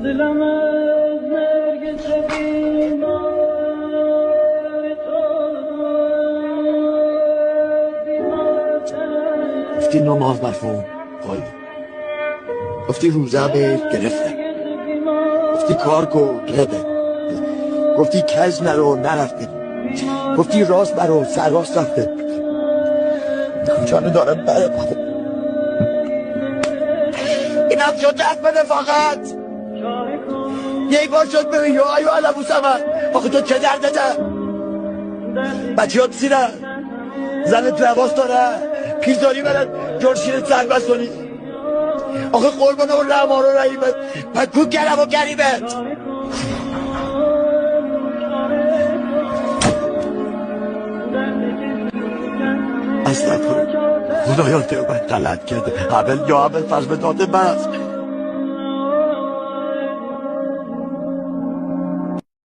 دلم از نرگس گفتی نماز مفهوم قایدی، گفتی روزه به گرفته، گفتی کار کن گرده، گفتی کج نرو نرفته، گفتی راست برو سر راست رفته. جانو دارم بره اینم شد دست بده فقط یک بار شد ببین یا ایو علمو سمن. آخه تو چه درده ده بچه ها بسیرن زنت لباس داره پیزاری برن جرشین سربست کنی. آخه قربان اون رحمان و رحیمت پکو گرم و گریبت. استغفر خدایا توبت غلط کرده. اول یا اول فضل داده بس